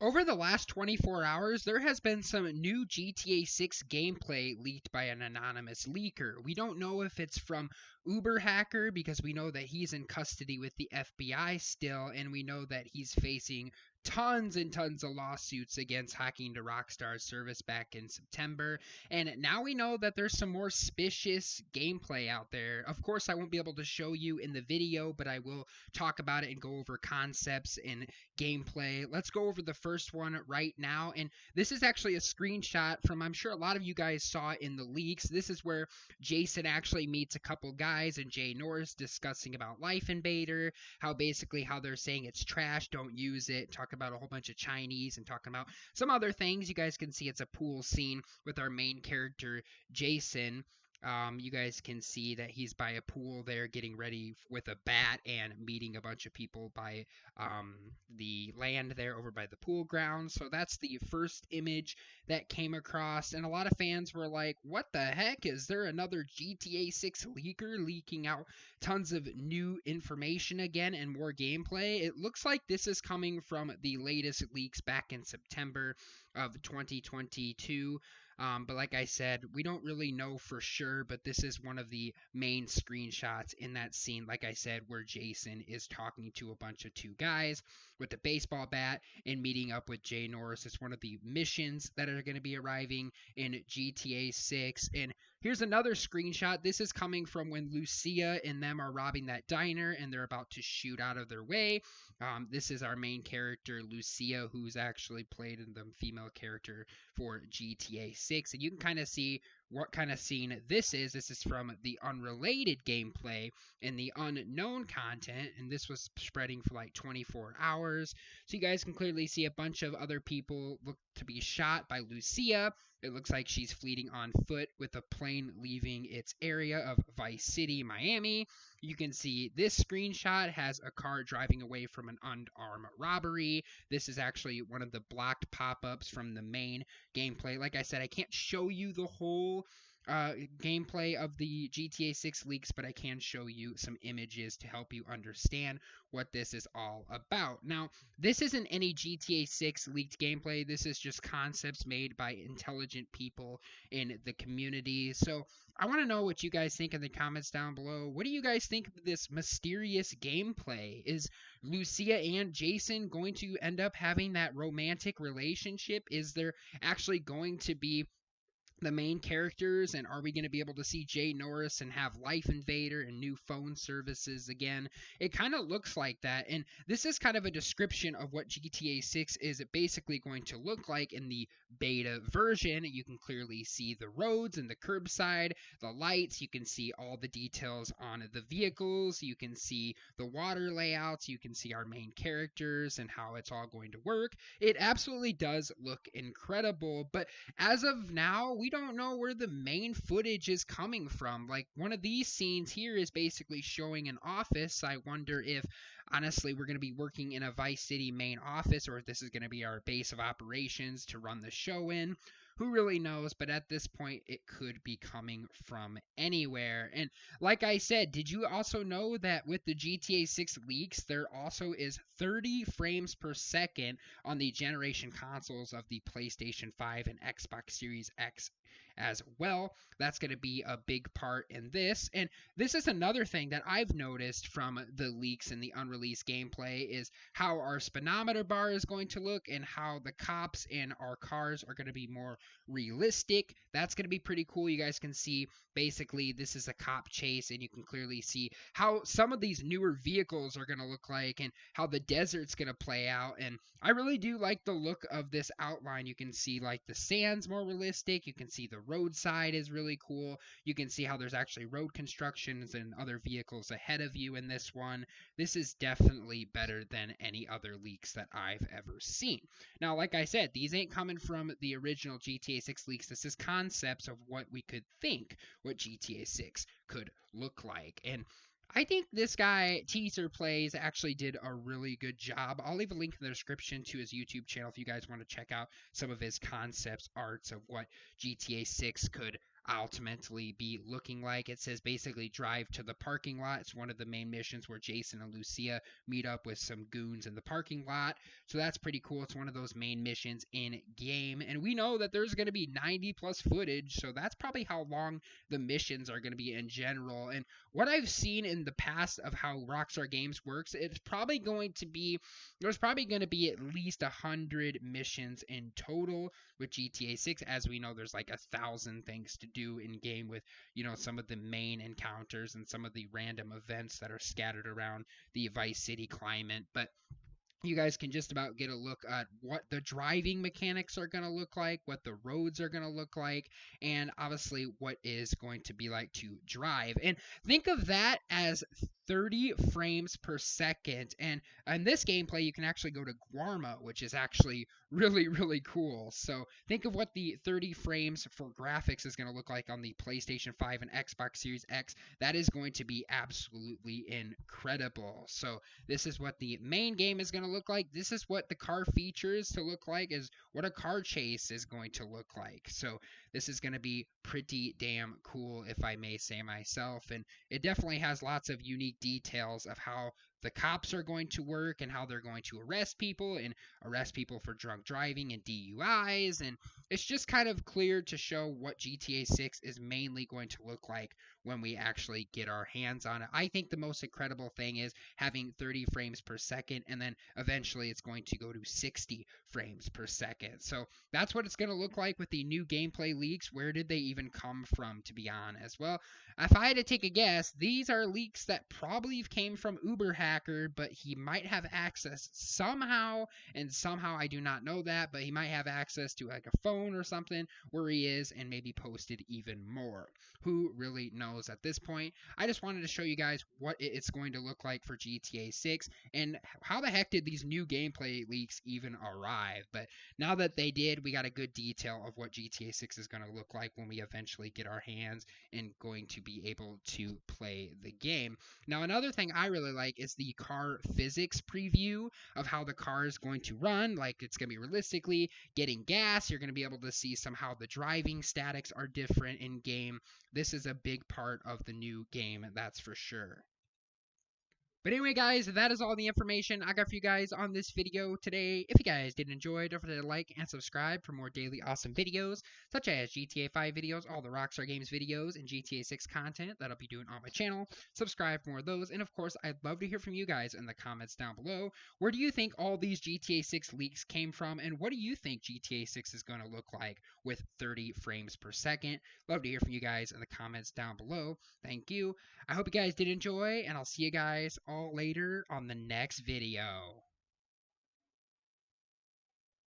Over the last 24 hours, there has been some new GTA 6 gameplay leaked by an anonymous leaker. We don't know if it's from Uber Hacker because we know that he's in custody with the FBI still, and we know that he's facing tons and tons of lawsuits against hacking to Rockstar's service back in September. And now we know that there's some more suspicious gameplay out there. Of course, I won't be able to show you in the video, but I will talk about it and go over concepts and gameplay. Let's go over the first one right now. And this is actually a screenshot from, I'm sure a lot of you guys saw it in the leaks. This is where Jason actually meets a couple guys and Jay Norris discussing about Life Invader, how basically how they're saying it's trash, don't use it, talk about a whole bunch of Chinese and talking about some other things. You guys can see it's a pool scene with our main character, Jason. You guys can see that he's by a pool there getting ready with a bat and meeting a bunch of people by the land there over by the pool grounds. So that's the first image that came across. And a lot of fans were like, what the heck? Is there another GTA 6 leaker leaking out tons of new information again and more gameplay? It looks like this is coming from the latest leaks back in September of 2022. But like I said, we don't really know for sure, but this is one of the main screenshots in that scene, like I said, where Jason is talking to a bunch of two guys with a baseball bat and meeting up with Jay Norris. It's one of the missions that are going to be arriving in GTA 6. And here's another screenshot. This is coming from when Lucia and them are robbing that diner and they're about to shoot out of their way. This is our main character, Lucia, who's actually played in the female character for GTA 6. And you can kind of see what kind of scene this is. This is from the unrelated gameplay and the unknown content, and this was spreading for like 24 hours. So you guys can clearly see a bunch of other people look to be shot by Lucia. It looks like she's fleeing on foot with a plane leaving its area of Vice City, Miami. You can see this screenshot has a car driving away from an unarmed robbery. This is actually one of the blocked pop-ups from the main gameplay. Like I said, I can't show you the whole gameplay of the GTA 6 leaks, but I can show you some images to help you understand what this is all about. Now, this isn't any GTA 6 leaked gameplay. This is just concepts made by intelligent people in the community. So I want to know what you guys think in the comments down below. What do you guys think of this mysterious gameplay? Is Lucia and Jason going to end up having that romantic relationship? Is there actually going to be the main characters, and are we going to be able to see Jay Norris and have Life Invader and new phone services again? It kind of looks like that, and this is kind of a description of what GTA 6 is basically going to look like in the beta version. You can clearly see the roads and the curbside, the lights, you can see all the details on the vehicles, you can see the water layouts, you can see our main characters and how it's all going to work. It absolutely does look incredible, but as of now, we don't know where the main footage is coming from. Like, one of these scenes here is basically showing an office. I wonder if, honestly, we're going to be working in a Vice City main office, or if this is going to be our base of operations to run the show in. Who really knows? But at this point, it could be coming from anywhere. And like I said, did you also know that with the GTA 6 leaks, there also is 30 frames per second on the generation consoles of the PlayStation 5 and Xbox Series X as well? That's going to be a big part in this. And this is another thing that I've noticed from the leaks and the unreleased gameplay is how our speedometer bar is going to look and how the cops in our cars are going to be more realistic. That's going to be pretty cool. You guys can see basically this is a cop chase, and you can clearly see how some of these newer vehicles are going to look like and how the desert's going to play out. And I really do like the look of this outline. You can see like the sand's more realistic. You can see the roadside is really cool. You can see how there's actually road constructions and other vehicles ahead of you in this one. This is definitely better than any other leaks that I've ever seen. Now, like I said, these ain't coming from the original GTA 6 leaks. This is concepts of what we could think what GTA 6 could look like. And I think this guy, Teaser Plays, actually did a really good job. I'll leave a link in the description to his YouTube channel if you guys want to check out some of his concepts arts of what GTA 6 could ultimately be looking like. It says basically drive to the parking lot. It's one of the main missions where Jason and Lucia meet up with some goons in the parking lot. So that's pretty cool. It's one of those main missions in game. And we know that there's going to be 90 plus footage. So that's probably how long the missions are going to be in general. And what I've seen in the past of how Rockstar Games works, there's probably going to be at least 100 missions in total with GTA 6. As we know, there's like 1,000 things to do in game with, some of the main encounters and some of the random events that are scattered around the Vice City climate. But you guys can just about get a look at what the driving mechanics are going to look like, what the roads are going to look like, and obviously what is going to be like to drive. And think of that as 30 frames per second. And in this gameplay, you can actually go to Guarma, which is actually really, really cool. So think of what the 30 frames for graphics is going to look like on the PlayStation 5 and Xbox Series X. That is going to be absolutely incredible. So this is what the main game is going to look like. This is what the car features to look like, is what a car chase is going to look like. So this is going to be pretty damn cool, if I may say myself. And it definitely has lots of unique details of how the cops are going to work and how they're going to arrest people for drunk driving and DUIs. And it's just kind of clear to show what GTA 6 is mainly going to look like when we actually get our hands on it. I think the most incredible thing is having 30 frames per second, and then eventually it's going to go to 60 frames per second. So that's what it's going to look like with the new gameplay leaks. Where did they even come from, to be honest? Well, if I had to take a guess, these are leaks that probably came from Uber Hacker, but he might have access somehow, and somehow I do not know that, but he might have access to like a phone or something where he is and maybe posted even more. Who really knows at this point? I just wanted to show you guys what it's going to look like for GTA 6 and how the heck did these new gameplay leaks even arrive. But now that they did, we got a good detail of what GTA 6 is going to look like when we eventually get our hands and going to be able to play the game. Now, another thing I really like is the car physics preview of how the car is going to run. Like, it's going to be realistically getting gas. You're going to be able to see somehow the driving statics are different in game. This is a big part of the new game, that's for sure. But anyway, guys, that is all the information I got for you guys on this video today. If you guys did enjoy, don't forget to like and subscribe for more daily awesome videos, such as GTA 5 videos, all the Rockstar Games videos, and GTA 6 content that I'll be doing on my channel. Subscribe for more of those. And of course, I'd love to hear from you guys in the comments down below. Where do you think all these GTA 6 leaks came from? And what do you think GTA 6 is going to look like with 30 frames per second? Love to hear from you guys in the comments down below. Thank you. I hope you guys did enjoy, and I'll see you guys all later on the next video.